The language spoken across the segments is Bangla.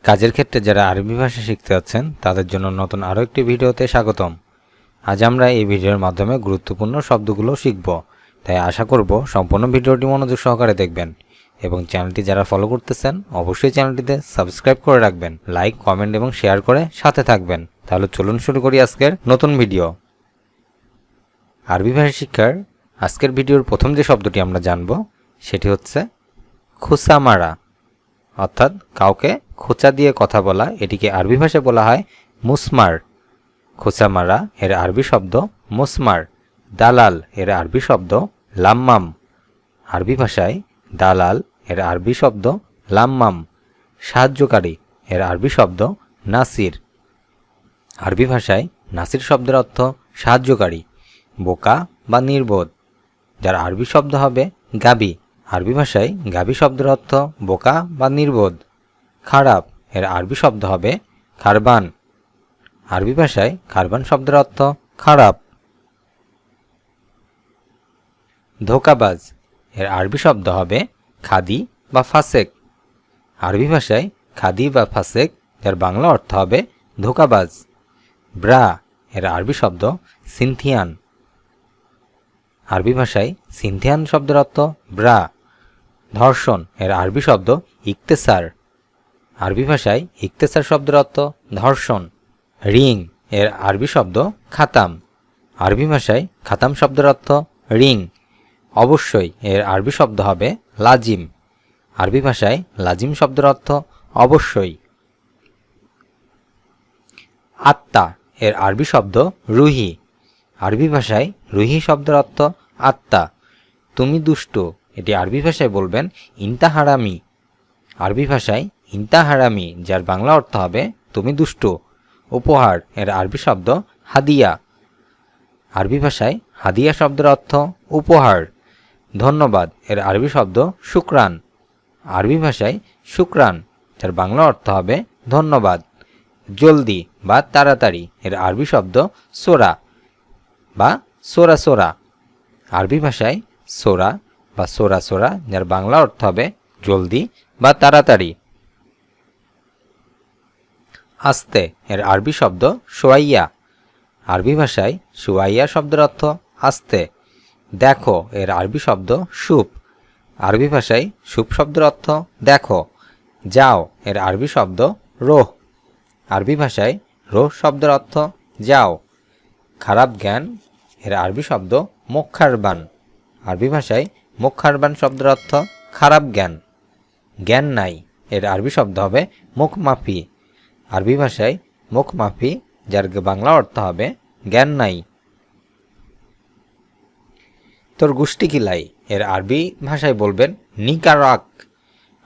কাজের ক্ষেত্রে যারা আরবি ভাষা শিখতে যাচ্ছেন তাদের জন্য নতুন আরও একটি ভিডিওতে স্বাগতম। আজ আমরা এই ভিডিওর মাধ্যমে গুরুত্বপূর্ণ শব্দগুলো শিখব, তাই আশা করব সম্পূর্ণ ভিডিওটি মনোযোগ সহকারে দেখবেন এবং চ্যানেলটি যারা ফলো করতেছেন অবশ্যই চ্যানেলটিতে সাবস্ক্রাইব করে রাখবেন, লাইক, কমেন্ট এবং শেয়ার করে সাথে থাকবেন। তাহলে চলুন শুরু করি আজকের নতুন ভিডিও। আরবি ভাষা শিক্ষার আজকের ভিডিওর প্রথম যে শব্দটি আমরা জানব সেটি হচ্ছে খুসামারা, অর্থাৎ কাউকে খোঁচা দিয়ে কথা বলা। এটিকে আরবি ভাষায় বলা হয় মুসমার। খোঁচামারা এর আরবি শব্দ মুসমার। দালাল এর আরবি শব্দ লাম্মাম। আরবি ভাষায় দালাল এর আরবি শব্দ লাম্মাম। সাহায্যকারী এর আরবি শব্দ নাসির। আরবি ভাষায় নাসির শব্দের অর্থ সাহায্যকারী। বোকা বা নির্বোধ, যার আরবি শব্দ হবে গাবি। আরবি ভাষায় গাবি শব্দের অর্থ বোকা বা নির্বোধ। খারাপ এর আরবি শব্দ হবে খারবান। আরবি ভাষায় খারবান শব্দের অর্থ খারাপ। ধোঁকাবাজ এর আরবি শব্দ হবে খাদি বা ফাসেক। আরবি ভাষায় খাদি বা ফাসেক, যার বাংলা অর্থ হবে ধোঁকাবাজ। ব্রা এর আরবি শব্দ সিনথিয়ান। আরবি ভাষায় সিনথিয়ান শব্দের অর্থ ব্রা। ধর্ষণ এর আরবি শব্দ ইক্তেসার। আরবি ভাষায় ইক্তেসার শব্দের অর্থ ধর্ষণ। রিং এর আরবি শব্দ খাতাম। আরবি ভাষায় খাতাম শব্দের অর্থ রিং। অবশ্যই এর আরবি শব্দ হবে লাজিম। আরবি ভাষায় লাজিম শব্দের অর্থ অবশ্যই। আত্মা এর আরবি শব্দ রুহি। আরবি ভাষায় রুহি শব্দের অর্থ আত্মা। তুমি দুষ্টু, এটি আরবি ভাষায় বলবেন ইনতা হারামি। আরবি ভাষায় ইনতা হারামি, যার বাংলা অর্থ হবে তুমি দুষ্টু। উপহার এর আরবি শব্দ হাদিয়া। আরবি ভাষায় হাদিয়া শব্দের অর্থ উপহার। ধন্যবাদ এর আরবি শব্দ শুকরান। আরবি ভাষায় শুকরান, যার বাংলা অর্থ হবে ধন্যবাদ। জলদি বা তাড়াতাড়ি এর আরবি শব্দ সোরা বা সোরা সোরা। আরবি ভাষায় সোরা বা সোরা সোরা, যার বাংলা অর্থ হবে জলদি বা তাড়াতাড়ি। আস্তে এর আরবি শব্দ সোয়াইয়া। আরবি ভাষায় সোয়াইয়া শব্দের অর্থ আস্তে। দেখো এর আরবি শব্দ সুপ। আরবি ভাষায় সুপ শব্দের অর্থ দেখো। যাও এর আরবি শব্দ রোহ। আরবি ভাষায় রোহ শব্দের অর্থ যাও। খারাপ জ্ঞান এর আরবি শব্দ মোক্ষারবান। আরবি ভাষায় মোক্ষারবান শব্দের অর্থ খারাপ জ্ঞান। জ্ঞান নাই এর আরবি শব্দ হবে মুখমাফি। আরবি ভাষায় মুখমাফি, যার বাংলা অর্থ হবে জ্ঞান নাই। তোর গুষ্টি কিলাই এর আরবি ভাষায় বলবেন নিকারাক।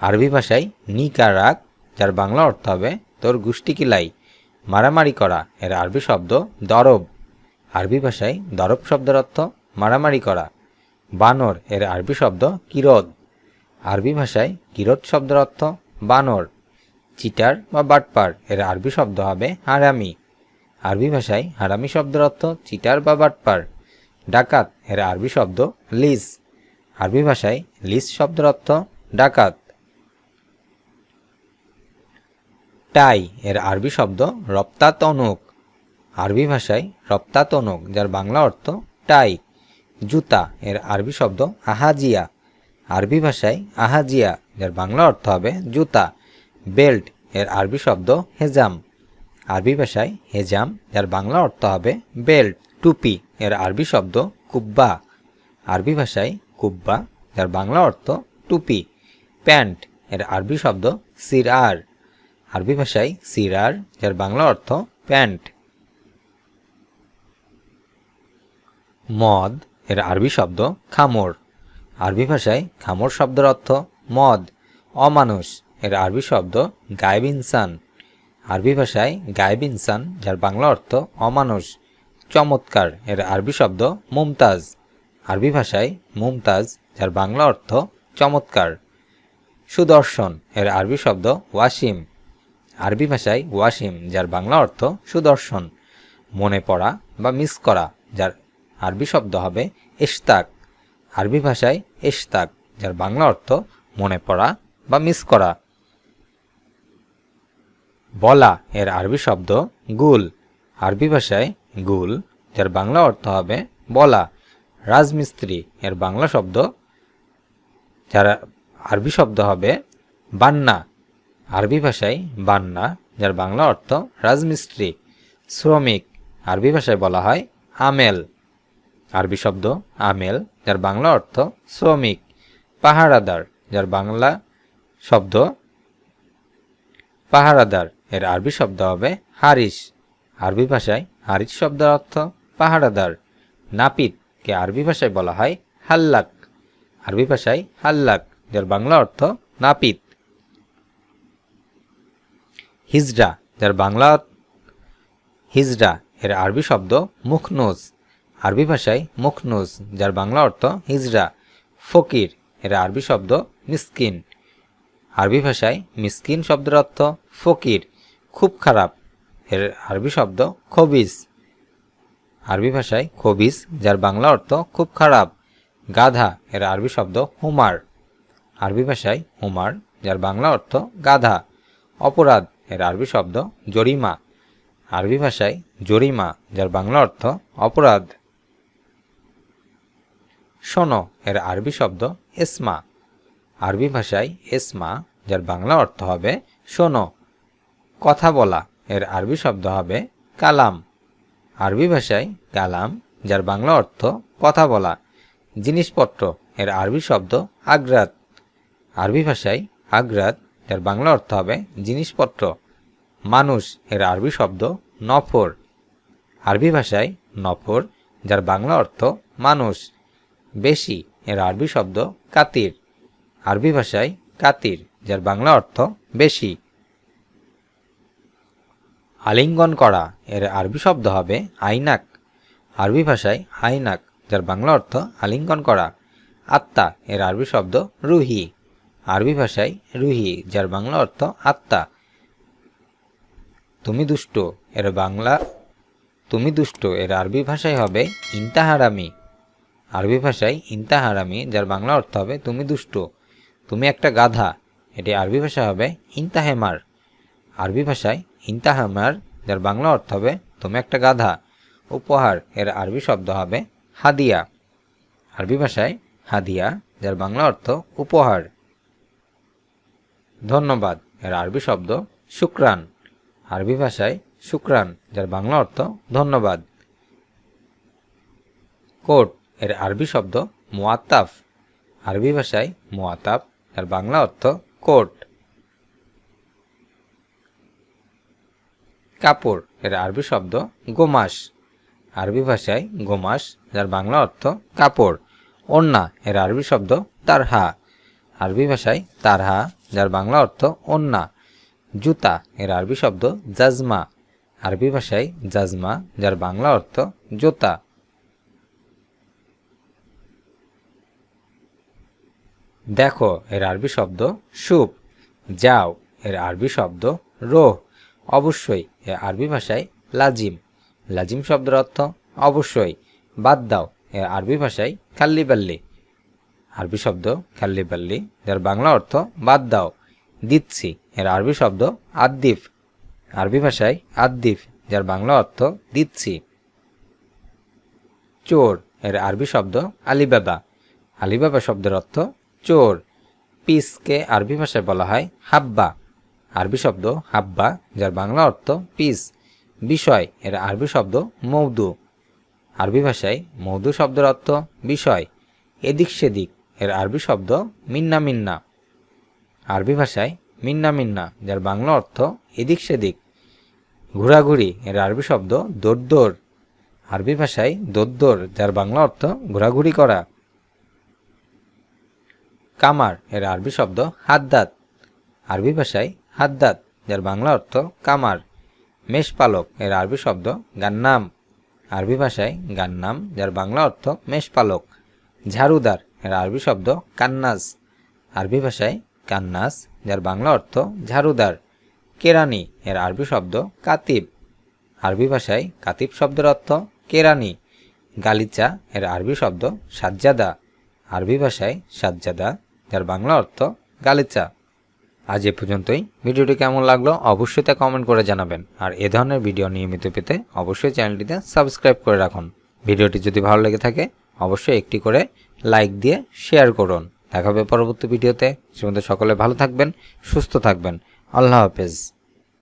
আরবি ভাষায় নিকারাক, যার বাংলা অর্থ হবে তোর গুষ্টি কিলাই। মারামারি করা এর আরবি শব্দ দরব। আরবি ভাষায় দরব শব্দের অর্থ মারামারি করা। বানর এর আরবি শব্দ কিরদ। আরবি ভাষায় কিরদ শব্দের অর্থ বানর। চিটার বা বাটপার এর আরবি শব্দ হবে হারামি। আরবি ভাষায় হারামি শব্দের অর্থ চিটার বা বাটপার। ডাকাত এর আরবি শব্দ লিস। আরবি ভাষায় লিস শব্দের অর্থ ডাকাত। টাই এর আরবি শব্দ রপ্তাতনুক। আরবি ভাষায় রপ্তাতনুক, যার বাংলা অর্থ টাই। জুতা এর আরবি শব্দ আহাজিয়া। আরবি ভাষায় আহাজিয়া, যার বাংলা অর্থ হবে জুতা। বেল্ট এর আরবি শব্দ হেজাম। আরবি ভাষায় হেজাম, যার বাংলা অর্থ হবে বেল্ট। টুপি এর আরবি শব্দ কুব্বা। আরবি ভাষায় কুব্বা, যার বাংলা অর্থ টুপি। প্যান্ট এর আরবি শব্দ সিরার। আরবি ভাষায় সিরার, যার বাংলা অর্থ প্যান্ট। মদ এর আরবি শব্দ খামর। আরবি ভাষায় খামর শব্দের অর্থ মদ। অমানুষ এর আরবি শব্দ গায়েব ইনসান। আরবি ভাষায় গায়েব ইনসান, যার বাংলা অর্থ অমানুষ। চমৎকার এর আরবি শব্দ মুমতাজ। আরবি ভাষায় মুমতাজ, যার বাংলা অর্থ চমৎকার। সুদর্শন এর আরবি শব্দ ওয়াসিম। আরবি ভাষায় ওয়াসিম, যার বাংলা অর্থ সুদর্শন। মনে পড়া বা মিস করা, যার আরবি শব্দ হবে ইশতাক। আরবি ভাষায় ইশতাক, যার বাংলা অর্থ মনে পড়া বা মিস করা। বলা এর আরবি শব্দ গুল, আরবি ভাষায় গুল, যার বাংলা অর্থ হবে বলা। রাজমিস্ত্রি এর বাংলা শব্দ, যার আরবি শব্দ হবে বান্না, আরবি ভাষায় বান্না, যার বাংলা অর্থ রাজমিস্ত্রি। শ্রমিক আরবি ভাষায় বলা হয় আমেল, আরবি শব্দ আমেল, যার বাংলা অর্থ শ্রমিক। পাহারাদার, যার বাংলা শব্দ পাহারাদার, এর আরবি শব্দ হবে হারিস, আরবি ভাষায় হারিস শব্দের অর্থ পাহারাদার। নাপিত কে আরবি ভাষায় বলা হয় হাল্লাক, আরবি ভাষায় হাল্লাক, যার বাংলা অর্থ নাপিত। হিজড়া, যার বাংলা হিজড়া, এর আরবি শব্দ মুখনোজ, আরবি ভাষায় মুখনোজ, যার বাংলা অর্থ হিজড়া। ফকির এর আরবি শব্দ মিসকিন, আরবি ভাষায় মিসকিন শব্দের অর্থ ফকির। খুব খারাপ এর আরবি শব্দ খবিস, আরবি ভাষায় খবিস, যার বাংলা অর্থ খুব খারাপ। গাধা এর আরবি শব্দ হুমার, আরবি ভাষায় হুমার, যার বাংলা অর্থ গাধা। অপরাধ এর আরবি শব্দ জরিমা, আরবি ভাষায় জরিমা, যার বাংলা অর্থ অপরাধ। শোনো এর আরবি শব্দ এসমা, আরবি ভাষায় এসমা, যার বাংলা অর্থ হবে শোনো। কথা বলা এর আরবি শব্দ হবে কালাম, আরবি ভাষায় কালাম, যার বাংলা অর্থ কথা বলা। জিনিসপত্র এর আরবি শব্দ আগ্রাত, আরবি ভাষায় আগ্রাত, যার বাংলা অর্থ হবে জিনিসপত্র। মানুষ এর আরবি শব্দ নফর, আরবি ভাষায় নফর, যার বাংলা অর্থ মানুষ। বেশি এর আরবি শব্দ কাতির, আরবি ভাষায় কাতির, যার বাংলা অর্থ বেশি। আলিঙ্গন করা এর আরবি শব্দ হবে আইনাক, আরবি ভাষায় আইনাক, যার বাংলা অর্থ আলিঙ্গন করা। আত্মা এর আরবি শব্দ রুহি, আরবি ভাষায় রুহি, যার বাংলা অর্থ আত্মা। তুমি দুষ্ট এর বাংলা তুমি দুষ্ট এর আরবি ভাষায় হবে ইন্তাহারামি, আরবি ভাষায় ইন্তাহারামি, যার বাংলা অর্থ হবে তুমি দুষ্ট। তুমি একটা গাধা, এটি আরবি ভাষায় হবে ইন্তাহেমার, আরবি ভাষায় ইন্তাহেমার, যার বাংলা অর্থ হবে তুমি একটা গাধা। উপহার এর আরবি শব্দ হবে হাদিয়া, আরবি ভাষায় হাদিয়া, যার বাংলা অর্থ উপহার। ধন্যবাদ এর আরবি শব্দ শুকরান, আরবি ভাষায় শুকরান, যার বাংলা অর্থ ধন্যবাদ। কোট এর আরবি শব্দ মুআত্তাফ, আরবি ভাষায় মুআত্তাফ, যার বাংলা অর্থ কোট। কাপড় এর আরবি শব্দ গোমাস, আরবি ভাষায় গোমাস, যার বাংলা অর্থ কাপড়। ওড়না এর আরবি শব্দ তারহা, আরবি ভাষায় তারহা, যার বাংলা অর্থ ওড়না। জুতা এর আরবি শব্দ জাজমা, আরবি ভাষায় জাজমা, যার বাংলা অর্থ জুতা। দেখো এর আরবি শব্দ শুভ। যাও এর আরবি শব্দ রোহ। অবশ্যই এর আরবি ভাষায় লাজিম, লাজিম শব্দের অর্থ অবশ্যই। বাদ দাও এর আরবি ভাষায় খাল্লি বাল্লি, আরবি শব্দ খাল্লি বাল্লি, যার বাংলা অর্থ বাদ দাও। দিচ্ছি এর আরবি শব্দ আদ্দিফ, আরবি ভাষায় আদ্দিফ, যার বাংলা অর্থ দিচ্ছি। চোর এর আরবি শব্দ আলিবাবা, আলিবাবা শব্দের অর্থ চোর। পিসকে আরবি ভাষায় বলা হয় হাব্বা, আরবি শব্দ হাব্বা, যার বাংলা অর্থ পিস। বিষয় এর আরবি শব্দ মৌদু, আরবি ভাষায় মৌদু শব্দের অর্থ বিষয়। এদিক সেদিক এর আরবি শব্দ মিন্না মিন্না, আরবি ভাষায় মিন্না মিন্না, যার বাংলা অর্থ এদিক সেদিক। ঘোরাঘুরি এর আরবি শব্দ দৌড়, আরবি ভাষায় দৌড়, যার বাংলা অর্থ ঘোরাঘুরি করা। কামার এর আরবি শব্দ হাদ্দাদ, আরবি ভাষায় হাদ্দাদ, যার বাংলা অর্থ কামার। মেষপালক এর আরবি শব্দ গান্নাম, আরবি ভাষায় গান্নাম, যার বাংলা অর্থ মেষপালক। ঝাড়ুদার এর আরবি শব্দ কান্নাস, আরবি ভাষায় কান্নাস, যার বাংলা অর্থ ঝাড়ুদার। কেরানি এর আরবি শব্দ কাতিব, আরবি ভাষায় কাতিব শব্দের অর্থ কেরানি। গালিচা এর আরবি শব্দ সাজ্জাদা, আরবি ভাষায় সাজ্জাদা, যার বাংলা অর্থ গালিচা। আজ এ পর্যন্তই। ভিডিওটি কেমন লাগলো অবশ্যই তা কমেন্ট করে জানাবেন। আর এ ধরনের ভিডিও নিয়মিত পেতে অবশ্যই চ্যানেলটিতে সাবস্ক্রাইব করে রাখুন। ভিডিওটি যদি ভালো লেগে থাকে অবশ্যই একটি করে লাইক দিয়ে শেয়ার করুন। দেখা হবে পরবর্তী ভিডিওতে। সে পর্যন্ত সকলে ভালো থাকবেন, সুস্থ থাকবেন। আল্লাহ হাফেজ।